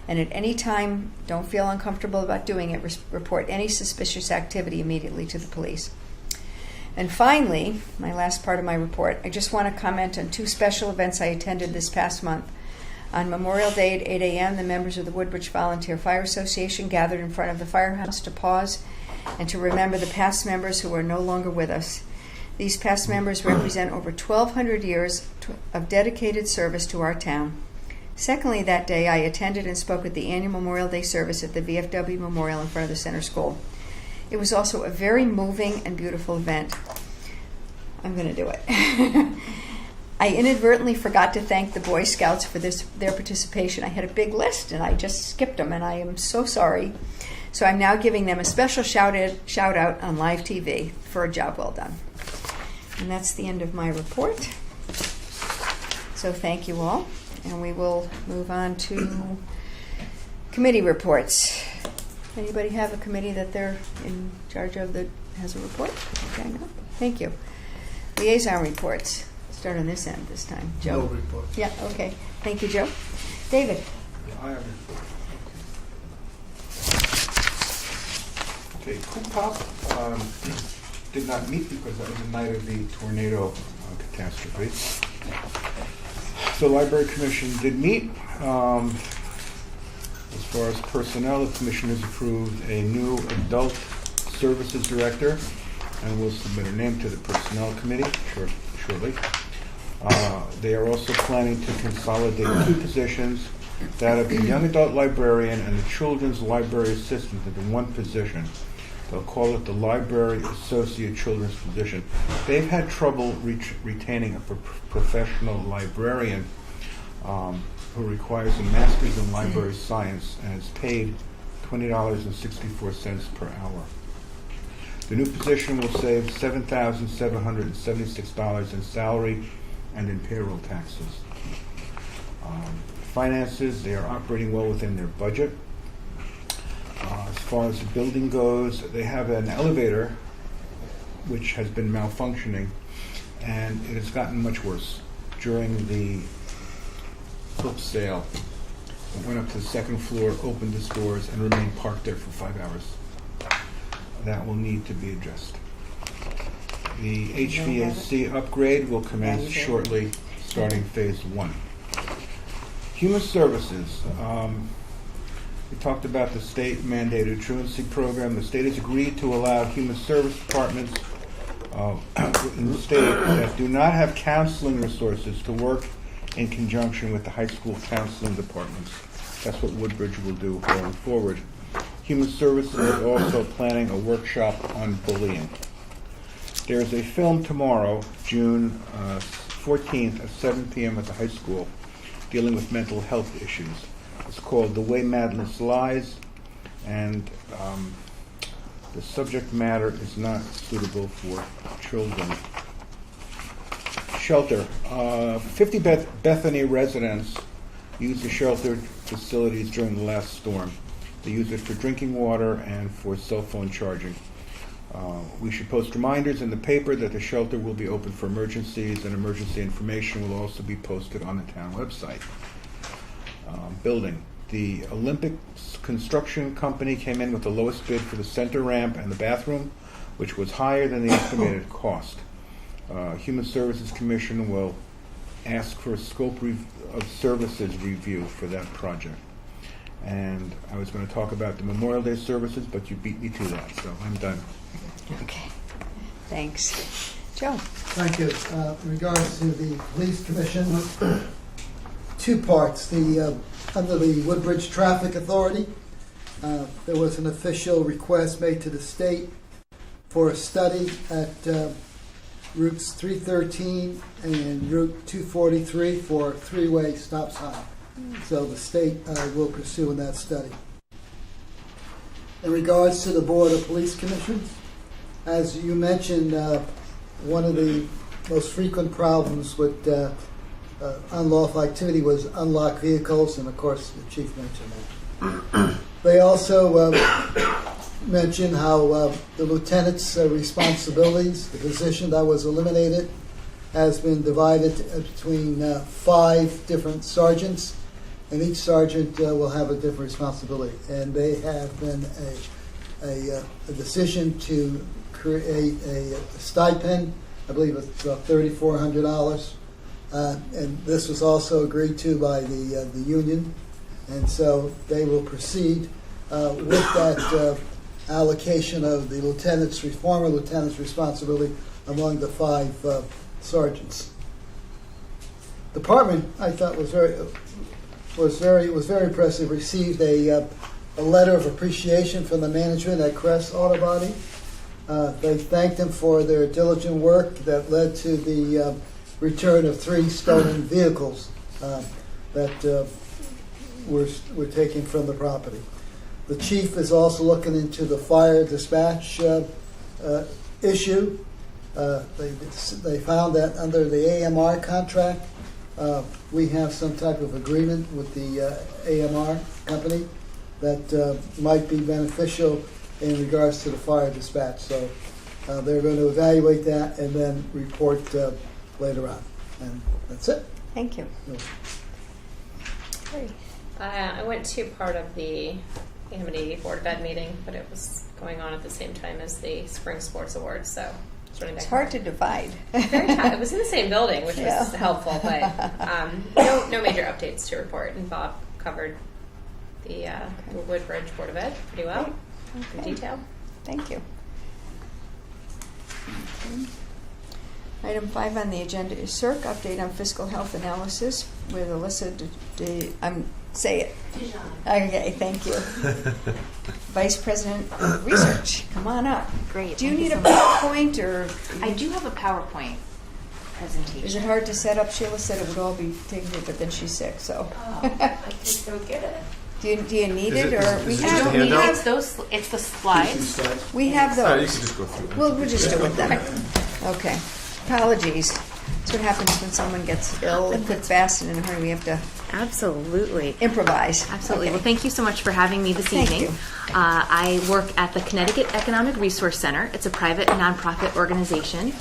And at any time, don't feel uncomfortable about doing it. Report any suspicious activity immediately to the police. And finally, my last part of my report, I just want to comment on 2 special events I attended this past month. On Memorial Day at 8 a.m., the members of the Woodbridge Volunteer Fire Association gathered in front of the firehouse to pause and to remember the past members who are no longer with us. These past members represent over 1,200 years of dedicated service to our town. Secondly, that day, I attended and spoke at the annual Memorial Day service at the VFW Memorial in front of the Center School. It was also a very moving and beautiful event. I'm going to do it. I inadvertently forgot to thank the Boy Scouts for their participation. I had a big list and I just skipped them, and I am so sorry. So I'm now giving them a special shout out on live TV for a job well done. And that's the end of my report. So thank you all. And we will move on to committee reports. Anybody have a committee that they're in charge of that has a report? Okay, no. Thank you. Liaison reports. Start on this end this time. Joe. No report. Yeah, okay. Thank you, Joe. David. Yeah, I have it. Okay, Coopop did not meet because that was the night of the tornado catastrophe. The Library Commission did meet. As far as personnel, the Commission has approved a new Adult Services Director, and will submit her name to the Personnel Committee shortly. They are also planning to consolidate 2 positions, that of the Young Adult Librarian and the Children's Library Assistant, into 1 position. They'll call it the Library Associate Children's position. They've had trouble retaining a professional librarian who requires a master's in library science and is paid $20.64 per hour. The new position will save $7,776 in salary and in payroll taxes. Finances, they are operating well within their budget. As far as the building goes, they have an elevator which has been malfunctioning, and it has gotten much worse. During the flip sale, it went up to the 2nd floor, opened its doors, and remained parked there for 5 hours. That will need to be addressed. The HVAC upgrade will commence shortly, starting phase 1. Human Services. We talked about the state mandated truancy program. The state has agreed to allow human service departments in the state that do not have counseling resources to work in conjunction with the high school counseling departments. That's what Woodbridge will do going forward. Human Services is also planning a workshop on bullying. There's a film tomorrow, June 14th at 7 p.m. at the high school, dealing with mental health issues. It's called The Way Madness Lies, and the subject matter is not suitable for children. Shelter. 50 Bethany residents used the shelter facilities during the last storm. They use it for drinking water and for cell phone charging. We should post reminders in the paper that the shelter will be open for emergencies, and emergency information will also be posted on the town website. Building. The Olympic construction company came in with the lowest bid for the center ramp and the bathroom, which was higher than the estimated cost. Human Services Commission will ask for a scope of services review for that project. And I was going to talk about the Memorial Day services, but you beat me to that, so I'm done. Okay. Thanks. Joe. Thank you. In regards to the Police Commission, 2 parts. Under the Woodbridge Traffic Authority, there was an official request made to the state for a study at routes 313 and Route 243 for three-way stop sign. So the state will pursue in that study. In regards to the Board of Police Commissions, as you mentioned, one of the most frequent problems with unlawful activity was unlocked vehicles, and of course the chief mentioned that. They also mentioned how the lieutenant's responsibilities, the position that was eliminated, has been divided between 5 different sergeants, and each sergeant will have a different responsibility. And they have been a decision to create a stipend. I believe it's about $3,400, and this was also agreed to by the union, and so they will proceed with that allocation of the former lieutenant's responsibility among the 5 sergeants. Department, I thought was very impressive. Received a letter of appreciation from the management at Crest Auto Body. They thanked them for their diligent work that led to the return of 3 stolen vehicles that were taken from the property. The chief is also looking into the fire dispatch issue. They found that under the AMR contract, we have some type of agreement with the AMR company that might be beneficial in regards to the fire dispatch. So they're going to evaluate that and then report later on. And that's it. Thank you. Great. I went to part of the Amity Board of Ed meeting, but it was going on at the same time as the Spring Sports Awards, so it's hard to divide. Very tough. It was in the same building, which was helpful, but no major updates to report. And Bob covered the Woodbridge Board of Ed pretty well. In detail. Thank you. Okay. Item 5 on the agenda is CERC update on fiscal health analysis with Alyssa. Say it. Okay, thank you. Vice President of Research, come on up. Great. Do you need a PowerPoint or? I do have a PowerPoint presentation. Is it hard to set up? Sheila said it would all be taken, but then she's sick, so. I can go get it. Do you need it, or we is it have? just a handout? It's those. It's the slides. We have Oh, you those. can just go through it. We'll just do it then. Okay. Apologies. That's what happens when someone gets ill and quick fast and in a hurry. We have to Absolutely. improvise. Absolutely. Okay. Well, thank you so much for having me this Thank evening. you. I work at the Connecticut Economic Resource Center. It's a private nonprofit organization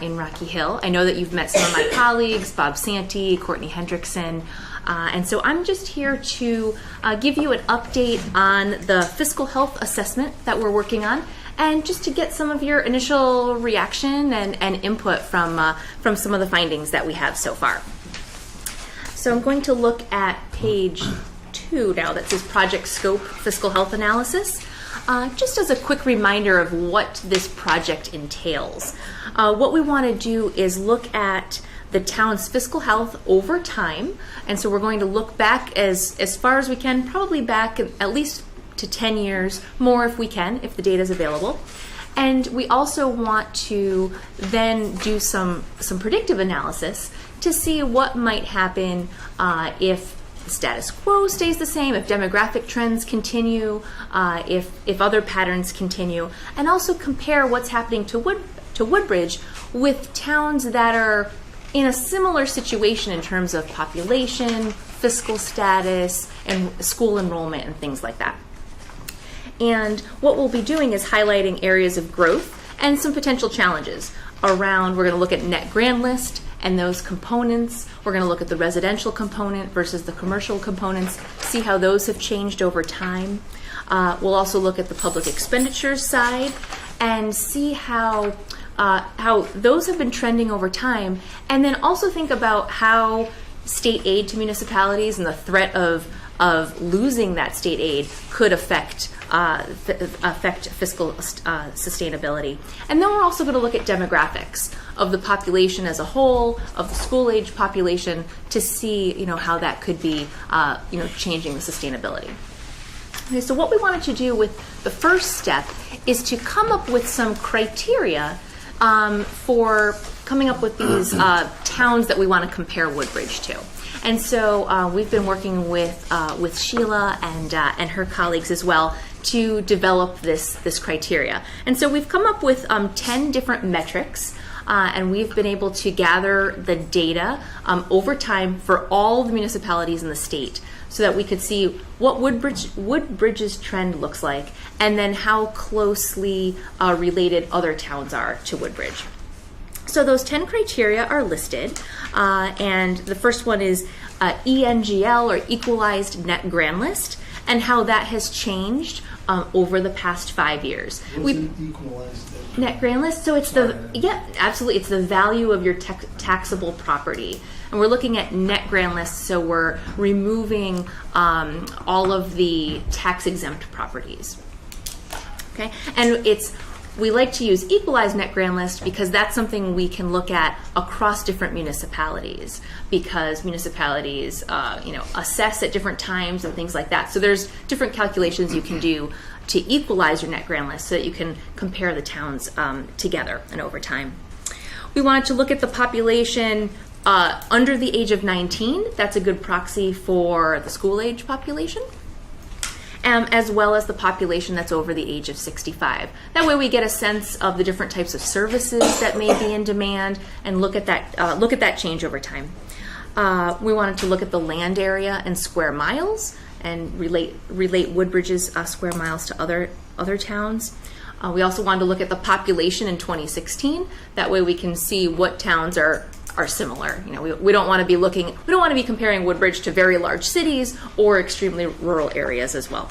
in Rocky Hill. I know that you've met some of my colleagues, Bob Santee, Courtney Hendrickson. And so I'm just here to give you an update on the fiscal health assessment that we're working on, and just to get some of your initial reaction and input from some of the findings that we have so far. So I'm going to look at page 2 now that says Project Scope Fiscal Health Analysis. Just as a quick reminder of what this project entails. What we want to do is look at the town's fiscal health over time, and so we're going to look back as far as we can, probably back at least to 10 years, more if we can, if the data is available. And we also want to then do some predictive analysis to see what might happen if the status quo stays the same, if demographic trends continue, if other patterns continue, and also compare what's happening to Woodbridge with towns that are in a similar situation in terms of population, fiscal status, and school enrollment and things like that. And what we'll be doing is highlighting areas of growth and some potential challenges around. We're going to look at net grand list and those components. We're going to look at the residential component versus the commercial components, see how those have changed over time. We'll also look at the public expenditures side and see how those have been trending over time, and then also think about how state aid to municipalities and the threat of losing that state aid could affect fiscal sustainability. And then we're also going to look at demographics of the population as a whole, of the school-age population, to see how that could be changing the sustainability. Okay, so what we wanted to do with the first step is to come up with some criteria for coming up with these towns that we want to compare Woodbridge to. And so we've been working with Sheila and her colleagues as well to develop this criteria. And so we've come up with 10 different metrics, and we've been able to gather the data over time for all the municipalities in the state, so that we could see what Woodbridge's trend looks like, and then how closely related other towns are to Woodbridge. So those 10 criteria are listed, and the first one is ENGL, or Equalized Net Grand List, and how that has changed over the past 5 years. What's an equalized Net Grand List? So it's absolutely, it's the value of your taxable property. And we're looking at net grand lists, so we're removing all of the tax-exempt properties. Okay, and we like to use equalized net grand list because that's something we can look at across different municipalities, because municipalities assess at different times and things like that. So there's different calculations you can do to equalize your net grand list so that you can compare the towns together and over time. We wanted to look at the population under the age of 19. That's a good proxy for the school age population. As well as the population that's over the age of 65. That way we get a sense of the different types of services that may be in demand, and look at that change over time. We wanted to look at the land area and square miles, and relate Woodbridge's square miles to other towns. We also wanted to look at the population in 2016. That way we can see what towns are similar. We don't want to be comparing Woodbridge to very large cities or extremely rural areas as well.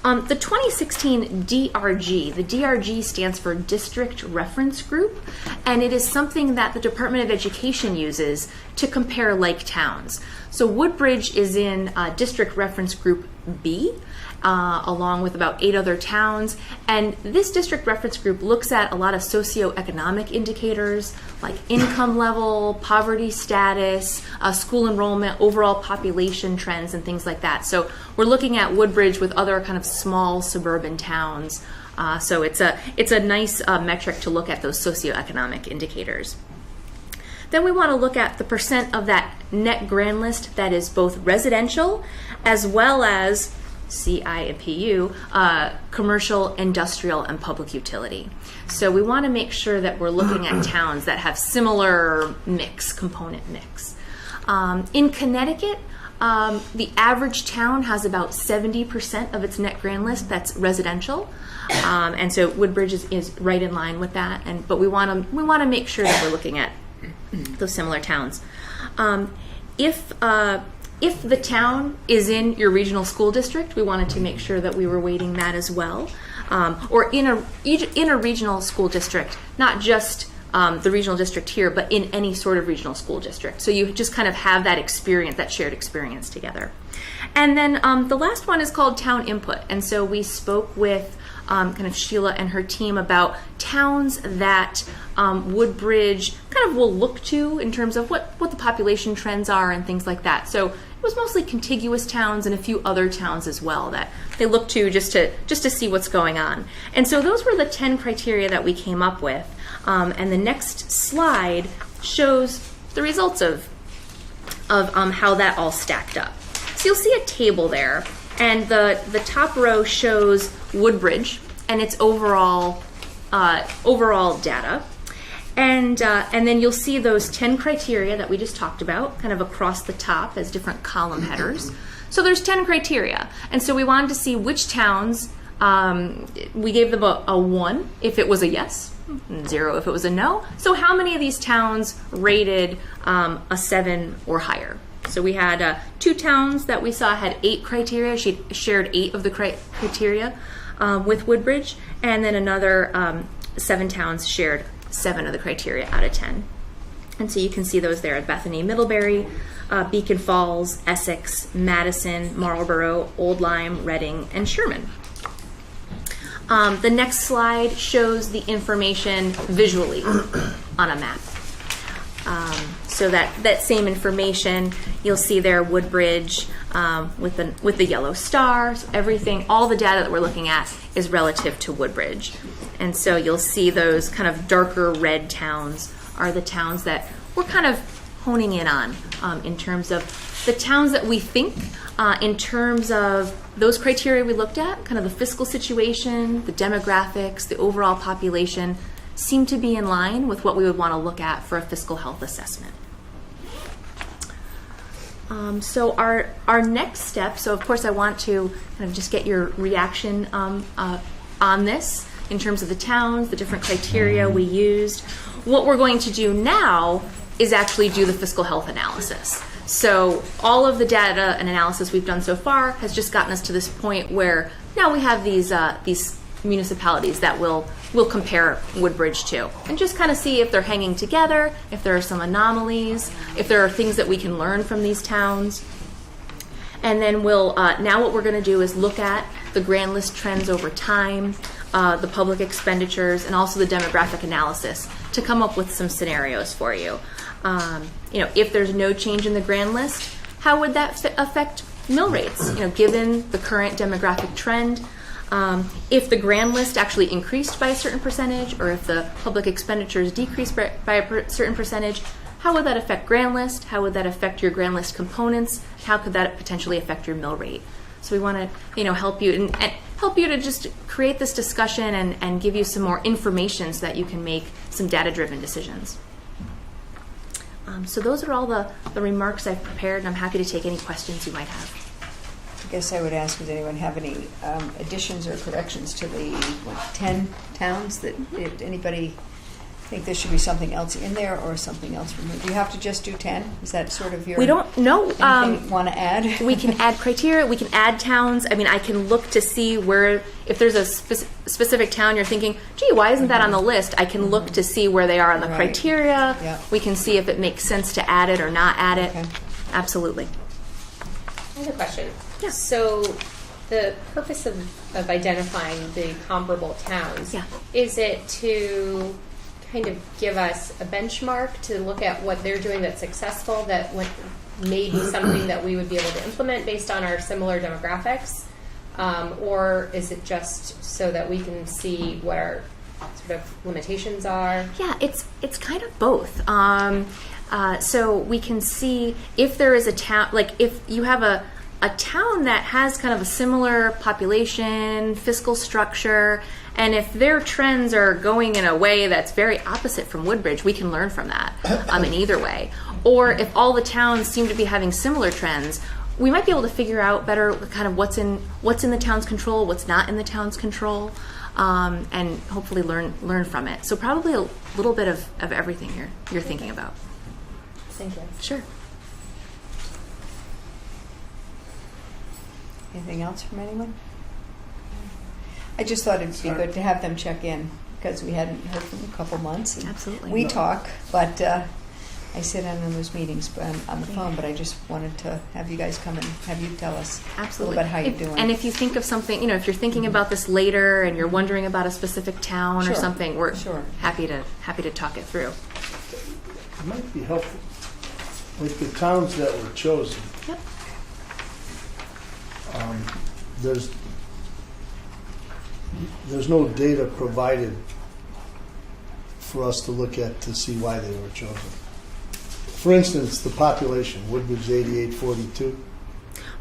The 2016 DRG, the DRG stands for District Reference Group, and it is something that the Department of Education uses to compare like towns. So Woodbridge is in District Reference Group B, along with about 8 other towns. And this district reference group looks at a lot of socioeconomic indicators like income level, poverty status, school enrollment, overall population trends, and things like that. So we're looking at Woodbridge with other kind of small suburban towns. So it's a nice metric to look at those socioeconomic indicators. Then we want to look at the percent of that net grand list that is both residential as well as CI and PU, commercial, industrial, and public utility. So we want to make sure that we're looking at towns that have similar component mix. In Connecticut, the average town has about 70% of its net grand list that's residential, and so Woodbridge is right in line with that. But we want to make sure that we're looking at those similar towns. If the town is in your regional school district, we wanted to make sure that we were weighting that as well. Or in a regional school district, not just the regional district here, but in any sort of regional school district. So you just kind of have that experience, that shared experience together. And then the last one is called town input. And so we spoke with kind of Sheila and her team about towns that Woodbridge kind of will look to in terms of what the population trends are and things like that. So it was mostly contiguous towns and a few other towns as well that they look to just to see what's going on. And so those were the 10 criteria that we came up with. And the next slide shows the results of how that all stacked up. So you'll see a table there, and the top row shows Woodbridge and its overall data. And then you'll see those 10 criteria that we just talked about kind of across the top as different column headers. So there's 10 criteria. And so we wanted to see which towns, we gave them a 1 if it was a yes, 0 if it was a no. So how many of these towns rated a 7 or higher? So we had 2 towns that we saw had 8 criteria. She shared 8 of the criteria with Woodbridge. And then another 7 towns shared 7 of the criteria out of 10. And so you can see those there at Bethany, Middlebury, Beacon Falls, Essex, Madison, Marlborough, Old Lyme, Reading, and Sherman. The next slide shows the information visually on a map. So that same information, you'll see there Woodbridge with the yellow stars, everything, all the data that we're looking at is relative to Woodbridge. And so you'll see those kind of darker red towns are the towns that we're kind of honing in on in terms of the towns that we think in terms of those criteria we looked at, kind of the fiscal situation, the demographics, the overall population, seem to be in line with what we would want to look at for a fiscal health assessment. So our next step, so of course I want to kind of just get your reaction on this in terms of the towns, the different criteria we used. What we're going to do now is actually do the fiscal health analysis. So all of the data and analysis we've done so far has just gotten us to this point where now we have these municipalities that we'll compare Woodbridge to and just kind of see if they're hanging together, if there are some anomalies, if there are things that we can learn from these towns. And then we'll now what we're going to do is look at the grand list trends over time, the public expenditures, and also the demographic analysis to come up with some scenarios for you. If there's no change in the grand list, how would that affect mill rates? Given the current demographic trend, if the grand list actually increased by a certain percentage, or if the public expenditures decreased by a certain percentage, how would that affect grand list? How would that affect your grand list components? How could that potentially affect your mill rate? So we want to, help you and help you to just create this discussion and give you some more information so that you can make some data-driven decisions. So those are all the remarks I've prepared, and I'm happy to take any questions you might have. I guess I would ask, does anyone have any additions or corrections to the 10 towns? That if anybody think there should be something else in there or something else removed? Do you have to just do 10? Is that sort of your... We don't know. Anything you want to add? We can add criteria. We can add towns. I mean, I can look to see where, if there's a specific town you're thinking, gee, why isn't that on the list? I can look to see where they are on the criteria. Yep. We can see if it makes sense to add it or not add it. Okay. Absolutely. I have a question. Yeah. So the purpose of identifying the comparable towns, is it to kind of give us a benchmark to look at what they're doing that's successful, that may be something that we would be able to implement based on our similar demographics? Or is it just so that we can see what our sort of limitations are? Yeah, it's kind of both. So we can see if there is a town, like if you have a town that has kind of a similar population, fiscal structure, and if their trends are going in a way that's very opposite from Woodbridge, we can learn from that in either way. Or if all the towns seem to be having similar trends, we might be able to figure out better kind of what's in the town's control, what's not in the town's control, and hopefully learn from it. So probably a little bit of everything you're thinking about. Thank you. Sure. Anything else from anyone? I just thought it'd be good to have them check in because we hadn't heard from them a couple months. And absolutely. We talk, but I sit in on those meetings on the phone, but I just wanted to have you guys come and have you tell us absolutely a little bit how you're doing. And if you think of something, if you're thinking about this later and you're wondering about a specific town or something, we're happy to talk it through. It might be helpful. Like the towns that were chosen. Yep. There's no data provided for us to look at to see why they were chosen. For instance, the population, Woodbridge 8842.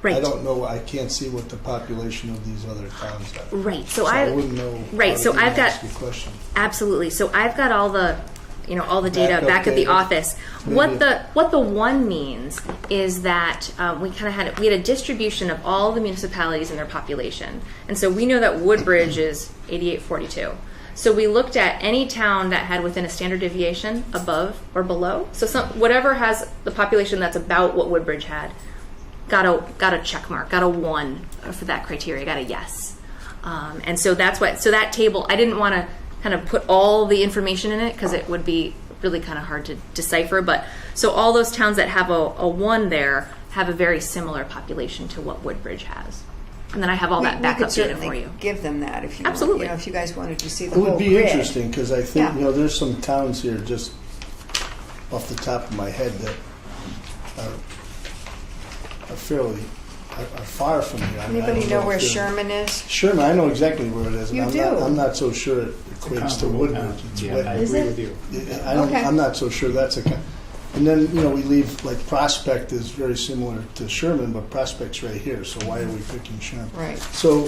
Right. I don't know. I can't see what the population of these other towns are. Right. So I wouldn't know. Right. So I've got ask you a question. Absolutely. So I've got all the data back at the office. Maybe. What the one means is that we had a distribution of all the municipalities and their population, and so we know that Woodbridge is 8842. So we looked at any town that had within a standard deviation above or below. So whatever has the population that's about what Woodbridge had, got a check mark, got a 1 for that criteria, got a yes. And so that's what. So that table, I didn't want to kind of put all the information in it because it would be really kind of hard to decipher. But so all those towns that have a 1 there have a very similar population to what Woodbridge has. And then I have all that backup data for you. Give them that if you absolutely. Want, if you guys wanted to see the It whole would be grid. interesting because I think there's some towns here just off the top of my head that are fairly are far from here. I Anybody don't know if where they're- Sherman is? Sherman, I know exactly where it is. and You I'm do? I'm not so sure it equates to Woodbridge. It's Yeah, way- I Is agree it? with you. Okay. I'm not so sure that's a. And then we leave like Prospect is very similar to Sherman, but Prospect's right here. So why are we picking Sherman? Right. So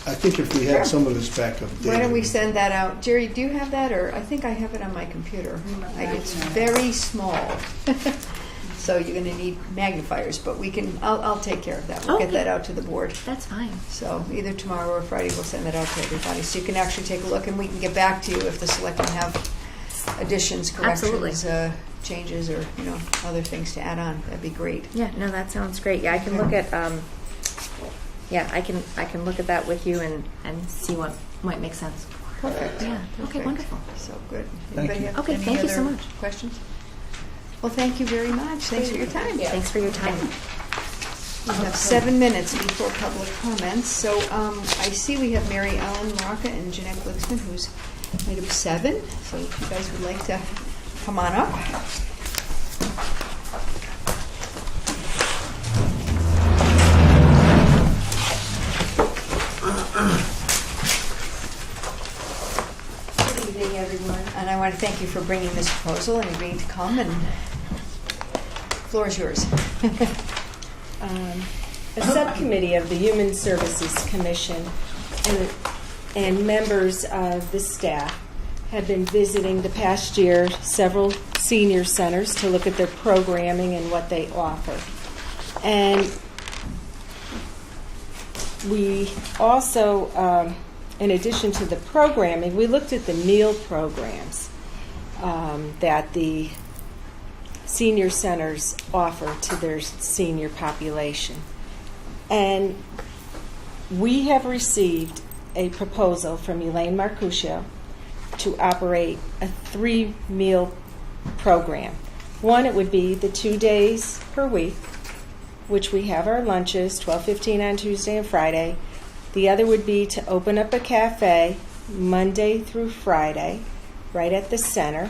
I think if we Sure. had some of this backup data. Why don't we send that out? Jerry, do you have that, or I think I have it on my computer. It's very small. So you're going to need magnifiers, but I'll take care of that. We'll get Okay. that out to the board. That's fine. So either tomorrow or Friday, we'll send that out to everybody. So you can actually take a look, and we can get back to you if the selectmen have additions, corrections, changes, or other things to add on. That'd be great. Yeah, no, that sounds great. Yeah, I can look at I can look at that with you and see what might make sense. Perfect. Yeah. Okay, Perfect. wonderful. So good. Thank Anybody you. have Okay, any thank you so other much. questions? Well, thank you very much. Thanks for your time. Thanks for your time. We have 7 minutes before public comments. So I see we have Mary Ellen Maraca and Jeanette Glicksman, who's item 7. So if you guys would like to come on up. Good evening, everyone. And I want to thank you for bringing this proposal and agreeing to come. And the floor is yours. A subcommittee of the Human Services Commission and members of the staff have been visiting the past year several senior centers to look at their programming and what they offer. And we also, in addition to the programming, we looked at the meal programs that the senior centers offer to their senior population. And we have received a proposal from Elaine Marcuscio to operate a 3-meal program. One, it would be the 2 days per week, which we have our lunches, 12:15 on Tuesday and Friday. The other would be to open up a cafe Monday through Friday, right at the center.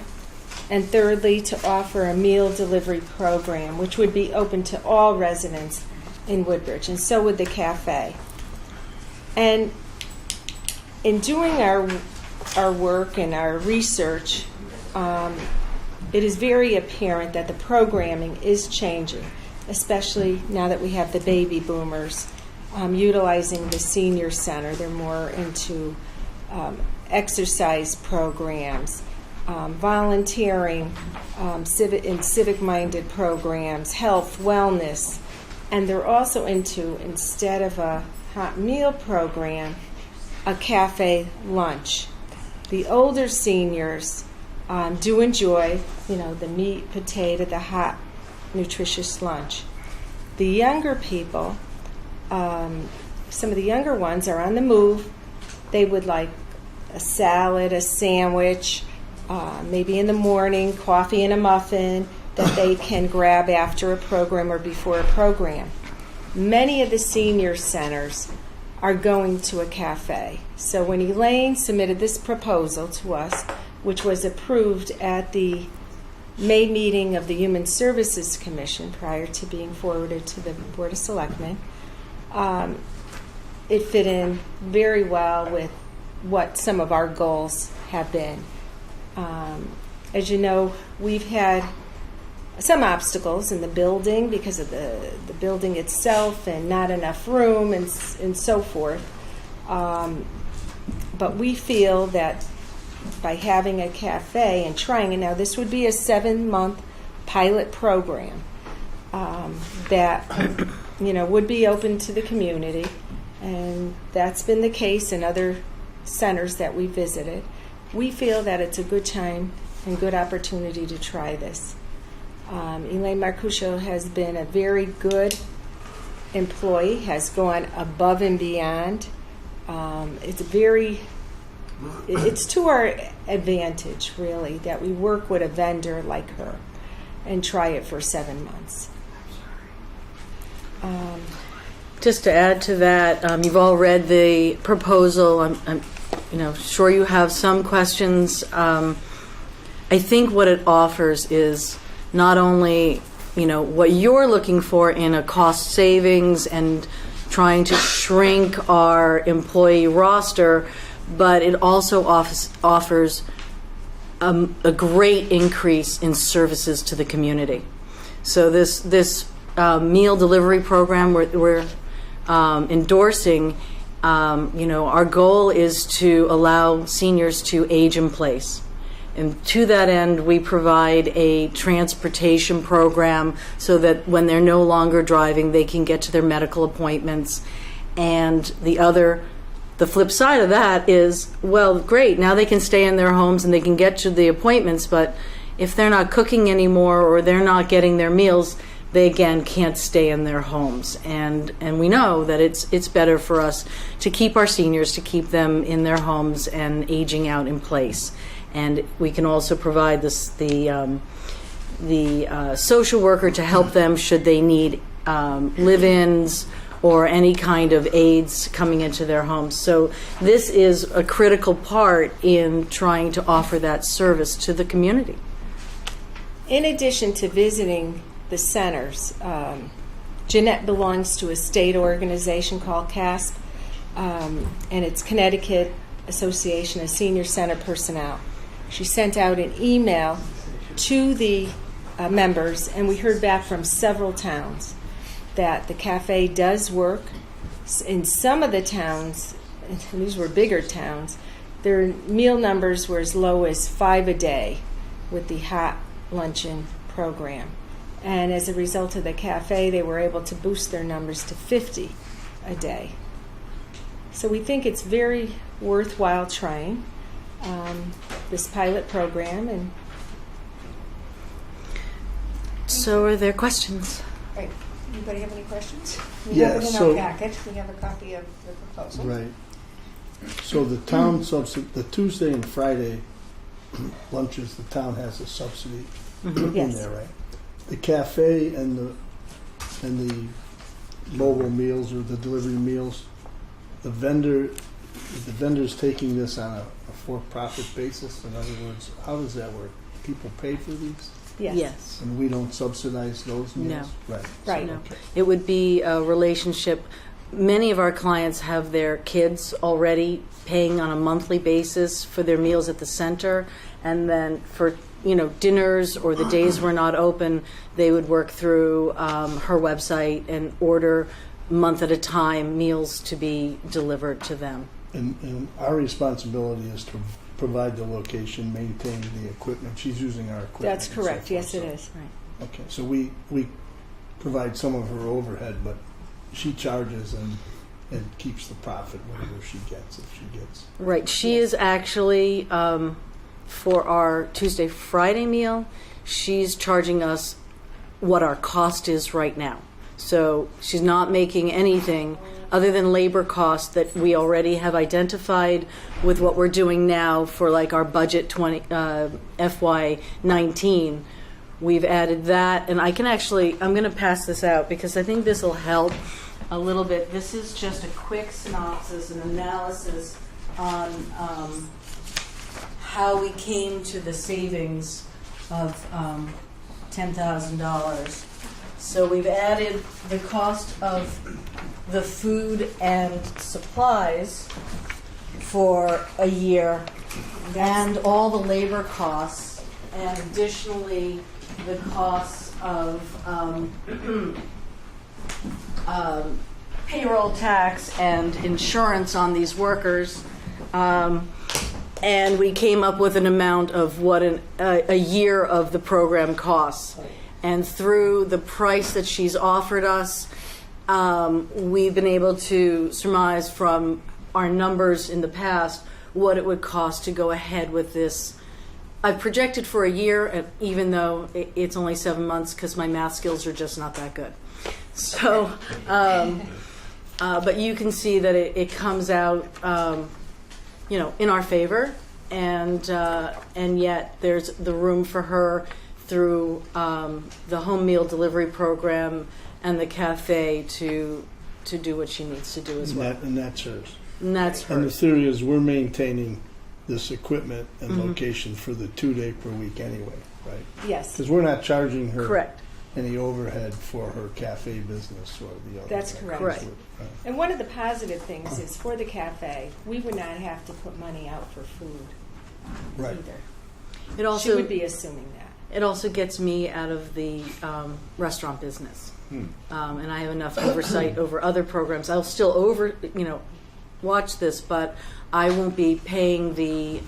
And thirdly, to offer a meal delivery program, which would be open to all residents in Woodbridge, and so would the cafe. And in doing our work and our research, it is very apparent that the programming is changing, especially now that we have the baby boomers utilizing the senior center. They're more into exercise programs, volunteering, civic-minded programs, health, wellness, and they're also into, instead of a hot meal program, a cafe lunch. The older seniors do enjoy, the meat, potato, the hot, nutritious lunch. The younger people, some of the younger ones are on the move. They would like a salad, a sandwich, maybe in the morning, coffee and a muffin that they can grab after a program or before a program. Many of the senior centers are going to a cafe. So when Elaine submitted this proposal to us, which was approved at the May meeting of the Human Services Commission prior to being forwarded to the Board of Selectmen, it fit in very well with what some of our goals have been. As you know, we've had some obstacles in the building because of the building itself and not enough room and so forth. But we feel that by having a cafe and trying it, now this would be a 7-month pilot program that would be open to the community, and that's been the case in other centers that we visited. We feel that it's a good time and good opportunity to try this. Elaine Marcuscio has been a very good employee, has gone above and beyond. It's to our advantage, really, that we work with a vendor like her and try it for 7 months. Just to add to that, you've all read the proposal. I'm sure you have some questions. I think what it offers is not only, what you're looking for in a cost savings and trying to shrink our employee roster, but it also offers a great increase in services to the community. So this meal delivery program we're endorsing, our goal is to allow seniors to age in place. And to that end, we provide a transportation program so that when they're no longer driving, they can get to their medical appointments. And the flip side of that is, well, great, now they can stay in their homes and they can get to the appointments, but if they're not cooking anymore or they're not getting their meals, they again can't stay in their homes. And we know that it's better for us to keep our seniors, to keep them in their homes and aging out in place. And we can also provide the social worker to help them should they need live-ins or any kind of aids coming into their homes. So this is a critical part in trying to offer that service to the community. In addition to visiting the centers, Jeanette belongs to a state organization called CASP, and it's Connecticut Association of Senior Center Personnel. She sent out an email to the members, and we heard back from several towns that the cafe does work. In some of the towns, and these were bigger towns, their meal numbers were as low as 5 a day with the hot luncheon program. And as a result of the cafe, they were able to boost their numbers to 50 a day. So we think it's very worthwhile trying this pilot program. And so are there questions? Right. Anybody have any questions? We Yeah, have it in so- our packet. We have a copy of the proposal. Right. So the town the Tuesday and Friday lunches, the town has a subsidy in Yes. there, right? The cafe and the mobile meals or the delivery meals, the vendor's taking this on a for-profit basis. In other words, how does that work? People pay for these, yes. and we don't subsidize those meals? No. Right. Right. So, No. okay. It would be a relationship. Many of our clients have their kids already paying on a monthly basis for their meals at the center, and then for dinners or the days we're not open, they would work through her website and order month at a time meals to be delivered to them. And our responsibility is to provide the location, maintain the equipment. She's using our equipment. That's and so correct. forth, Yes, so- it is. Okay, so we provide some of her overhead, but she charges and keeps the profit, whatever she gets, if she gets. Right. She is actually, for our Tuesday, Friday meal, she's charging us what our cost is right now. So she's not making anything other than labor costs that we already have identified with what we're doing now for like our budget FY19. We've added that, and I'm going to pass this out because I think this will help a little bit. This is just a quick synopsis and analysis on how we came to the savings of $10,000. So we've added the cost of the food and supplies for a year and all the labor costs, and additionally the costs of payroll tax and insurance on these workers. And we came up with an amount of what a year of the program costs. And through the price that she's offered us, we've been able to surmise from our numbers in the past what it would cost to go ahead with this. I've projected for a year, even though it's only 7 months because my math skills are just not that good. So, but you can see that it comes out, in our favor, and yet there's the room for her through the home meal delivery program and the cafe to do what she needs to do as well. And that's hers. And that's And the hers. theory is we're maintaining this equipment and location for the 2-day per week anyway, right? Yes, Because we're not charging her Correct. any overhead for her cafe business or the other. That's correct. Correct. and one of the positive things is for the cafe, we would not have to put money out for food Right. either. It She also would be assuming that. it also gets me out of the restaurant business, and I have enough oversight over other programs. I'll still watch this, but I won't be paying the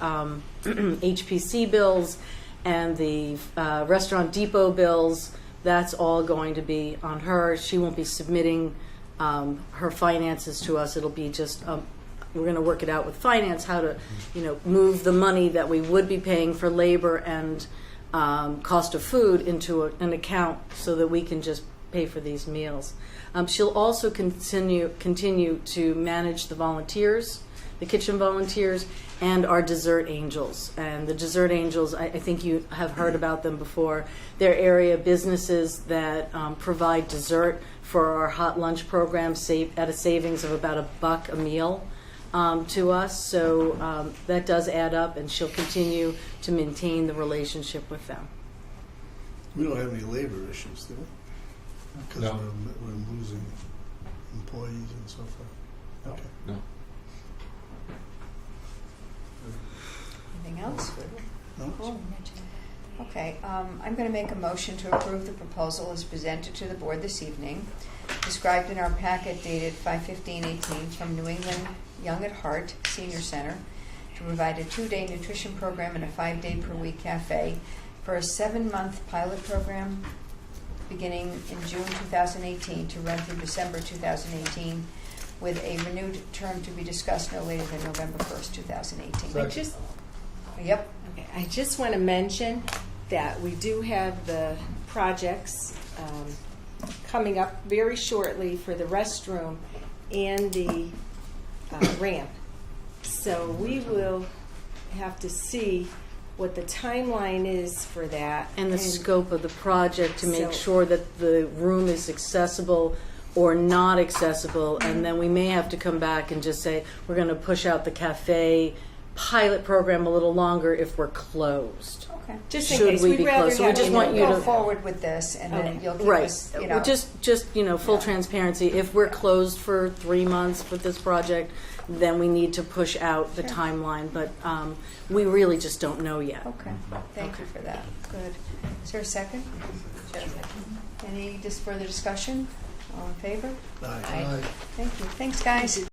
HPC bills and the Restaurant Depot bills. That's all going to be on her. She won't be submitting her finances to us. It'll be just we're going to work it out with finance how to, move the money that we would be paying for labor and cost of food into an account so that we can just pay for these meals. She'll also continue to manage the volunteers, the kitchen volunteers, and our dessert angels. And the dessert angels, I think you have heard about them before. They're area businesses that provide dessert for our hot lunch program at a savings of about $1 a meal to us. So that does add up, and she'll continue to maintain the relationship with them. We don't have any labor issues, do we? Because No. we're losing employees and so forth. Okay. No. Anything else? No? Cool. Okay, I'm going to make a motion to approve the proposal as presented to the board this evening, described in our packet dated 5/15/18 from New England Young at Heart Senior Center to provide a 2-day nutrition program and a 5-day per week cafe for a 7-month pilot program beginning in June 2018 to run through December 2018 with a renewed term to be discussed no later than November 1st, 2018. Yep. Okay, I just want to mention that we do have the projects coming up very shortly for the restroom and the ramp. So we will have to see what the timeline is for that. And the scope of the project to make So- sure that the room is accessible or not accessible, and then we may have to come back and just say, we're going to push out the cafe pilot program a little longer if we're closed. Okay. Just in Should case, we we'd be rather closed? So we have just you want you Go to- forward with this, and then Okay. you'll keep Right. us, Well, just full transparency. If we're closed for 3 months with this project, then we need to push out the timeline. But we really just don't know yet. Okay, thank you for that. Good. Is there a second? Any further discussion? All in favor? Aye. Thank you. Thanks, guys.